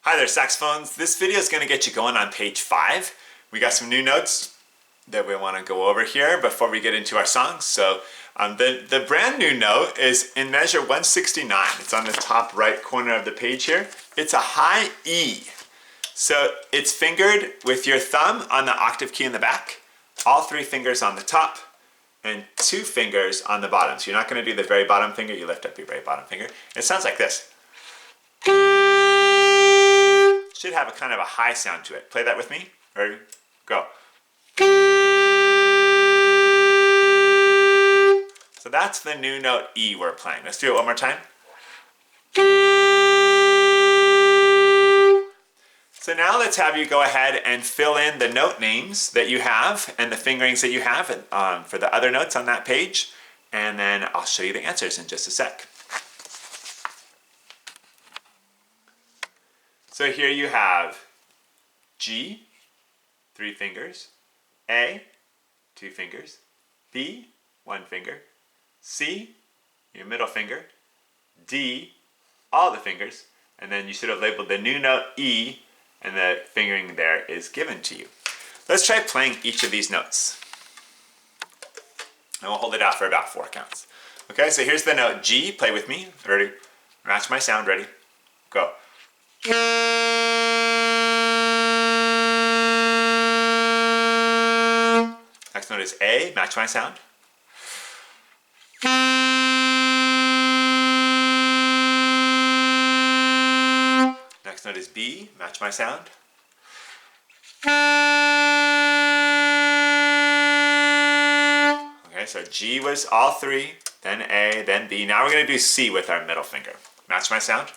Hi there, saxophones. This video is going to get you going on page 5. We got some new notes that we want to go over here before we get into our songs. So the brand new note is in measure 169. It's on the top right corner of the page here. It's a high E. So it's fingered with your thumb on the octave key in the back, all 3 fingers on the top, and 2 fingers on the bottom. So you're not going to do the very bottom finger, you lift up your very bottom finger. It sounds like this. Should have a kind of a high sound to it. Play that with me. Ready? Go. So that's the new note E we're playing. Let's do it one more time. So now let's have you go ahead and fill in the note names that you have and the fingerings that you have for the other notes on that page. And then I'll show you the answers in just a sec. So here you have G, 3 fingers, A, 2 fingers, B, 1 finger, C, your middle finger, D, all the fingers, and then you should have labeled the new note E, and the fingering there is given to you. Let's try playing each of these notes. And we'll hold it out for about 4 counts. Okay, so here's the note G. Play with me. Ready? Match my sound. Ready? Go. Next note is A. Match my sound. Next note is B. Match my sound. Okay, so G was all 3, then A, then B. Now we're going to do C with our middle finger. Match my sound.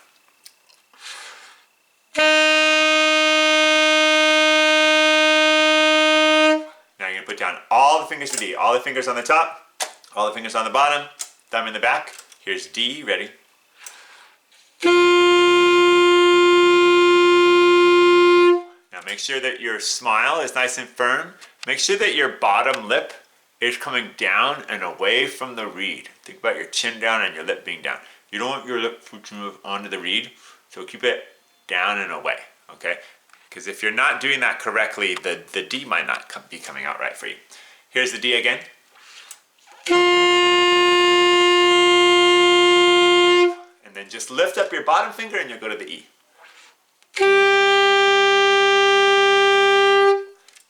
Now you're going to put down all the fingers for D. All the fingers on the top, all the fingers on the bottom, thumb in the back. Here's D. Ready? Now make sure that your smile is nice and firm. Make sure that your bottom lip is coming down and away from the reed. Think about your chin down and your lip being down. You don't want your lip to move onto the reed, so keep it down and away, okay? Because if you're not doing that correctly, the D might not be coming out right for you. Here's the D again. And then just lift up your bottom finger and you'll go to the E.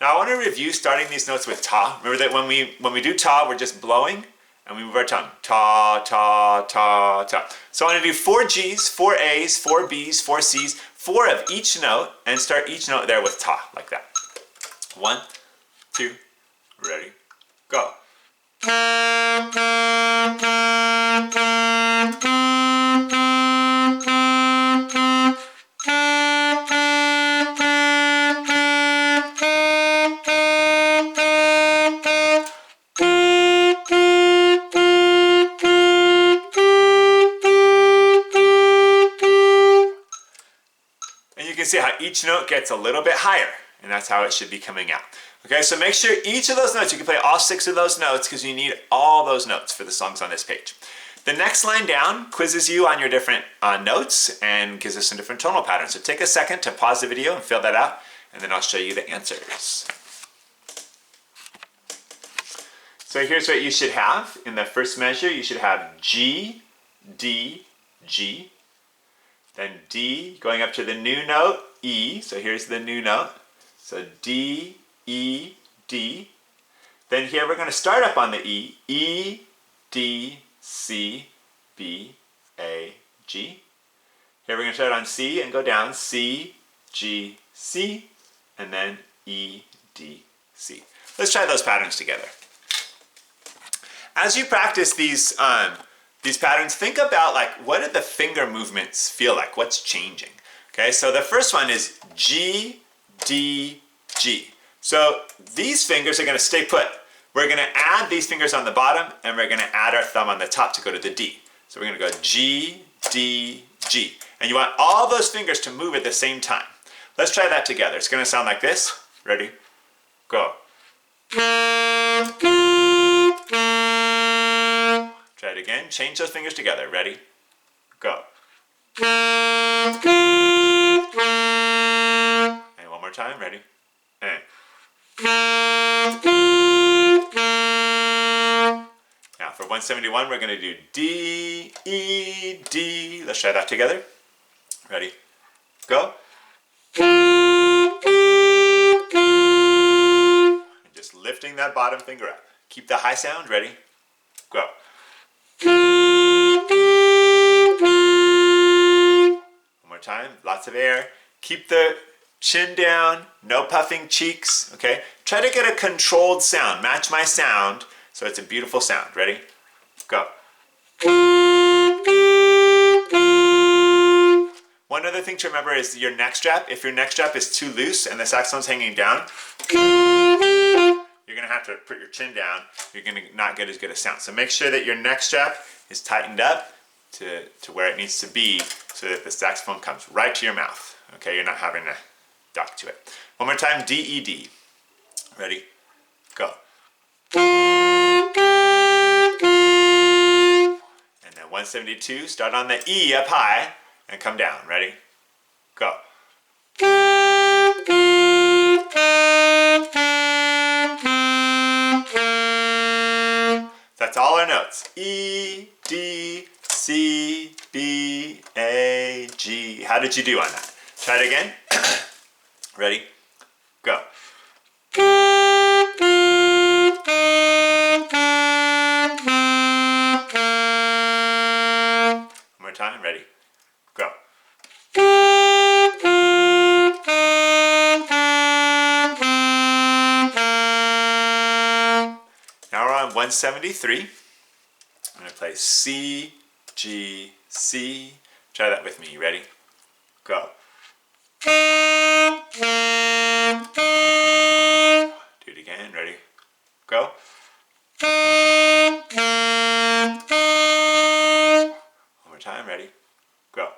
Now I want to review starting these notes with ta. Remember that when we do ta, we're just blowing and we move our tongue. Ta, ta, ta, ta. So I want to do 4 G's, 4 A's, 4 B's, 4 C's, 4 of each note, and start each note there with ta, like that. 1, 2, ready, go. See how each note gets a little bit higher, and that's how it should be coming out. Okay, so make sure each of those notes, you can play all 6 of those notes because you need all those notes for the songs on this page. The next line down quizzes you on your different notes and gives us some different tonal patterns. So take a second to pause the video and fill that out, and then I'll show you the answers. So here's what you should have. In the first measure, you should have G, D, G. Then D, going up to the new note, E. So here's the new note. So D, E, D. Then here we're going to start up on the E. E, D, C, B, A, G. Here we're going to start on C and go down. C, G, C, and then E, D, C. Let's try those patterns together. As you practice these patterns, think about like what do the finger movements feel like? What's changing? Okay, so the first one is G, D, G. So these fingers are going to stay put. We're going to add these fingers on the bottom and we're going to add our thumb on the top to go to the D. So we're going to go G, D, G. And you want all those fingers to move at the same time. Let's try that together. It's going to sound like this. Ready? Go. Try it again. Change those fingers together. Ready? Go. ready? And. Now for 171, we're going to do D, E, D. Let's try that together. Ready? Go. And just lifting that bottom finger up. Keep the high sound. Ready? Go. One more time. Lots of air. Keep the chin down. No puffing cheeks. Okay? Try to get a controlled sound. Match my sound so it's a beautiful sound. Ready? Go. One other thing to remember is your neck strap. If your neck strap is too loose and the saxophone's hanging down, you're going to have to put your chin down. You're going to not get as good a sound. So make sure that your neck strap is tightened up to where it needs to be so that the saxophone comes right to your mouth. Okay, you're not having to duck to it. One more time, D, E, D. Ready? Go. And then 172, start on the E up high and come down. Ready? Go. That's all our notes. E, D, C, B, A, G. How did you do on that? Try it again. Ready? Go. One more time. Ready? Go. Now we're on 173. I'm going to play C, G, C. Try that with me. Ready? Go. Do it again. Ready? Go. One more time. Ready? Go.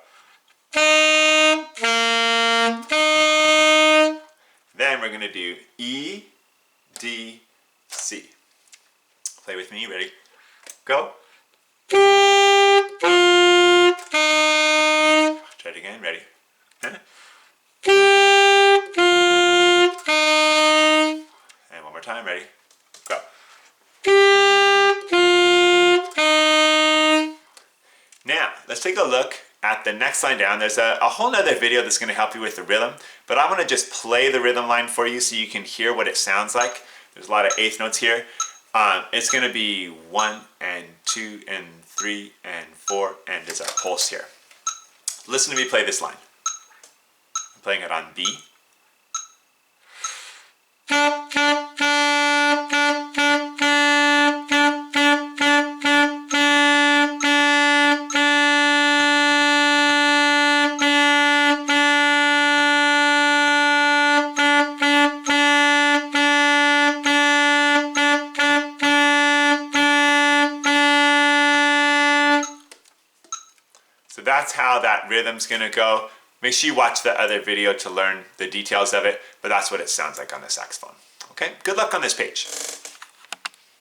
Then we're going to do E, D, C. Play with me. Ready? Go. Try it again. Ready? And one more time. Ready? Go. Now, let's take a look at the next line down. There's a whole nother video that's going to help you with the rhythm, but I want to just play the rhythm line for you so you can hear what it sounds like. There's a lot of eighth notes here. It's going to be 1 and 2 and 3 and 4, and there's a pulse here. Listen to me play this line. I'm playing it on B. So that's how that rhythm's going to go. Make sure you watch the other video to learn the details of it, but that's what it sounds like on the saxophone. Okay, good luck on this page.